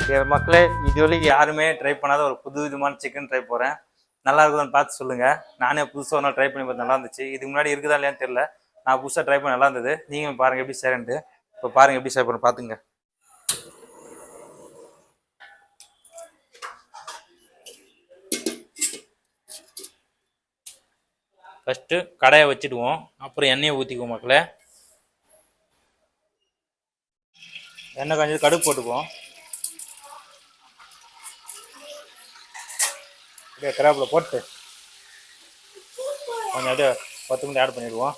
மக்களே, இதுவரைக்கும் யாருமே ட்ரை பண்ணாத ஒரு புது விதமான சிக்கன் ட்ரை போகிறேன். நல்லா இருக்குதான்னு பார்த்து சொல்லுங்கள். நானே புதுசாக ஒரு நாள் ட்ரை பண்ணி பார்த்து நல்லா இருந்துச்சு. இதுக்கு முன்னாடி இருக்குதா இல்லையான்னு தெரியல. நான் புதுசாக ட்ரை பண்ண நல்லா இருந்தது. நீங்களும் பாருங்கள் எப்படி செய்யறேன்ட்டு. இப்போ பாருங்கள் எப்படி செய்ய பார்த்துங்க. ஃபஸ்ட்டு கடாயை வச்சுடுவோம். அப்புறம் எண்ணெயை ஊற்றிக்குவோம் மக்களே. எண்ணெய் காய்ஞ்சது கடுகு போட்டுக்குவோம். அப்படியே கருவேப்பிலை போட்டு கொஞ்சம் அப்படியே 10 மினிட் ஆட் பண்ணிடுவோம்.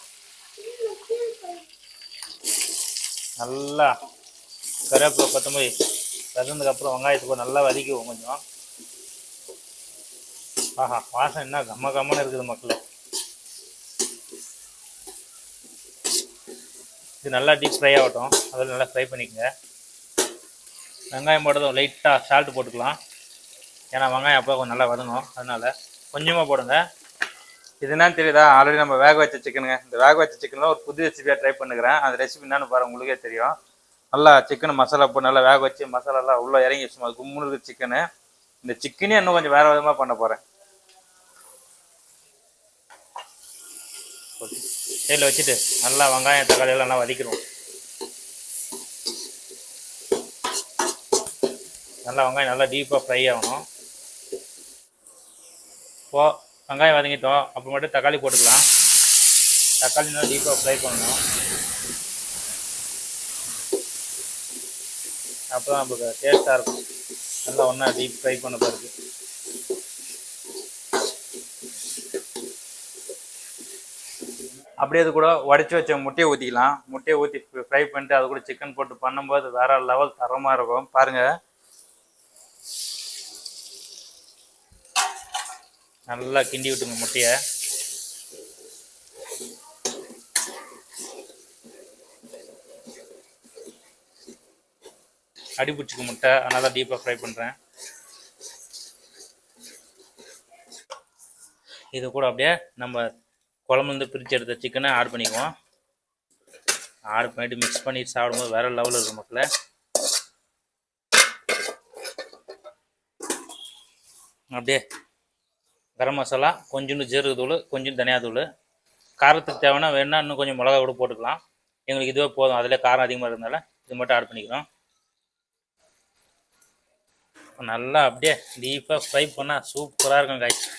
நல்லா கருவேப்பிலை கொத்தமல்லி வதந்ததுக்கப்புறம் வெங்காயத்தை போட்டு நல்லா வதக்கிவோம் கொஞ்சம். ஆஹா, வாசம் என்ன கம்மன்னு இருக்குது மக்களே. இது நல்லா டீப் ஃப்ரை ஆகட்டும். அதில் நல்லா ஃப்ரை பண்ணிக்கோங்க. வெங்காயம் போட்டதும் லைட்டாக சால்ட்டு போட்டுக்கலாம். ஏன்னா வெங்காயம் அப்போ கொஞ்சம் நல்லா வதங்கும். அதனால் கொஞ்சமாக போடுங்க. இது என்னன்னு தெரியுதா? ஆல்ரெடி நம்ம வேக வச்ச சிக்கனுங்க. இந்த வேக வச்ச சிக்கனில் ஒரு புது ரெசிபியாக ட்ரை பண்ணுறேன். அந்த ரெசிபி என்னன்னு பாருங்கள், உங்களுக்கே தெரியும். நல்லா சிக்கன் மசாலா போட்டு நல்லா வேக வச்சு மசாலாலாம் உள்ளே இறங்கி சும்மா கும்முன்னு இருக்குது சிக்கனு. இந்த சிக்கனே இன்னும் கொஞ்சம் வேறு விதமாக பண்ண போகிறேன். சைடில் வச்சுட்டு நல்லா வெங்காயம் தக்காளி எல்லாம் நல்லா வதக்கிடுவோம். நல்லா வெங்காயம் நல்லா டீப்பாக ஃப்ரை ஆகணும். இப்போது வெங்காயம் வதங்கிட்டோம். அப்புறமேட்டு தக்காளி போட்டுக்கலாம். தக்காளி நல்லா டீப்பாக ஃப்ரை பண்ணணும். அப்போ தான் நமக்கு டேஸ்ட்டாக இருக்கும். நல்லா ஒன்றா டீப் ஃப்ரை பண்ண பிறகு அப்படியே அது கூட உடச்சி வச்ச முட்டையை ஊற்றிக்கலாம். முட்டையை ஊற்றி ஃப்ரை பண்ணிட்டு அது கூட சிக்கன் போட்டு பண்ணும்போது வேற லெவல் தரமாக இருக்கும். பாருங்கள், நல்லா கிண்டி விட்டுங்க முட்டையை. அடி பிடிச்சிக்க முட்டை, அதனால தான் டீப்பாக ஃப்ரை பண்ணுறேன். இது கூட அப்படியே நம்ம குழம்புலேருந்து பிரித்து எடுத்த சிக்கனை ஆட் பண்ணிக்குவோம். ஆட் பண்ணிவிட்டு மிக்ஸ் பண்ணிட்டு சாப்பிடும்போது வேறு லெவலில் இருக்கும் மக்களே. அப்படியே கரம் மசாலா, கொஞ்சோண்டு ஜீரக தூள், கொஞ்சம் தனியாத்தூள், காரத்துக்கு தேவைன்னா வேணால் இன்னும் கொஞ்சம் மிளகா கூட போட்டுக்கலாம். எங்களுக்கு இதுவே போதும். அதில் காரம் அதிகமாக இருந்தனால இது மட்டும் ஆட் பண்ணிக்கிறோம். நல்லா அப்படியே டீப்பாக ஃப்ரை பண்ணால் சூப்பராக இருக்கும் காய்ச்சி.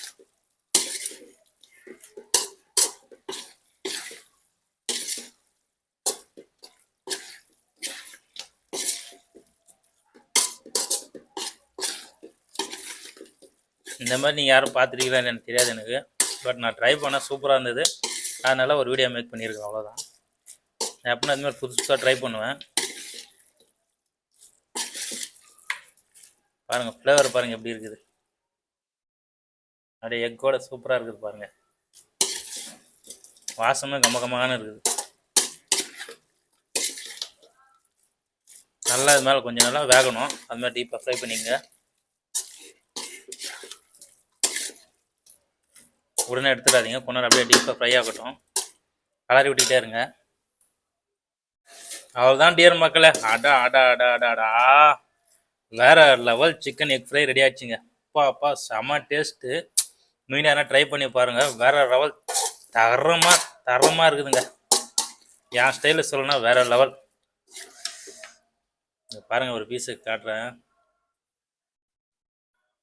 இந்த மாதிரி நீங்கள் யாரும் பார்த்துருக்கீங்களான்னு எனக்கு தெரியாது எனக்கு. பட் நான் ட்ரை பண்ணால் சூப்பராக இருந்தது. அதனால் ஒரு வீடியோ மேக் பண்ணியிருக்கேன், அவ்வளோதான். நான் எப்படின்னா அது மாதிரி புதுசு புதுசாக ட்ரை பண்ணுவேன். பாருங்கள், ஃப்ளேவர் பாருங்கள் எப்படி இருக்குது. அப்படியே எக்கோட சூப்பராக இருக்குது பாருங்கள். வாசமே கம்மகமான இருக்குது. நல்லா இது மேலே கொஞ்சம் நல்லா வேகணும். அது மாதிரி டீப்பாக ஃப்ரை பண்ணிங்க. உடனே எடுத்துடாதீங்க. கொஞ்ச அப்படியே டீப்பாக ஃப்ரை ஆகட்டும். கலரி விட்டுக்கிட்டே இருங்க. அவ்வளோதான் டியர் மக்களே. அடா அடா அடா அடா அடா, வேற level chicken egg fry ready ஆச்சுங்க. அப்பா செம டேஸ்ட்டு. மீன் யாரா ட்ரை பண்ணி பாருங்கள். வேற லெவல் தரமாக இருக்குதுங்க. என் ஸ்டைலில் சொல்லணும்னா வேற லெவல். பாருங்கள், ஒரு பீஸு காட்டுறேன்.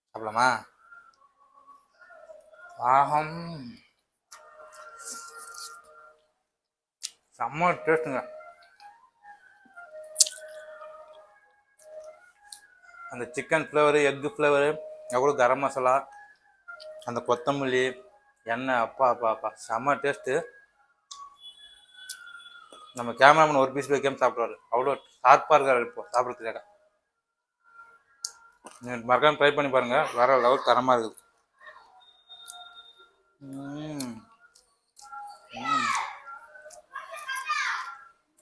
சாப்பிடலாமா? ஆஹம், செம்ம டேஸ்ட்டுங்க. அந்த சிக்கன் ஃப்ளேவரு, எக்கு ஃப்ளேவரு, எவ்வளோ கரம் மசாலா, அந்த கொத்தமல்லி, எண்ணெய், அப்பா செம்ம டேஸ்ட்டு. நம்ம கேமராமேன் ஒரு பீஸ் வைக்காமல் சாப்பிடுவாரு. அவ்வளோ ஷார்ப்பாக இருக்காரு இப்போ சாப்பிட்றதுக்காக. நீங்கள் மறக்காம ட்ரை பண்ணி பாருங்கள். வேற லெவல் தரமாக இருக்குது.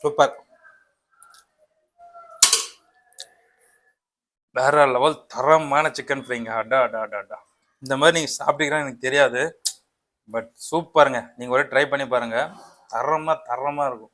சூப்பர், வேற லெவல் தரமான சிக்கன் ஃப்ரைங்க. அடா அடா அடா அடா. இந்த மாதிரி நீங்கள் சாப்பிட்டீங்கன்னா எனக்கு தெரியாது. பட் சூப்பருங்க. நீங்கள் ஒரு ட்ரை பண்ணி பாருங்கள். தரமாக இருக்கும்.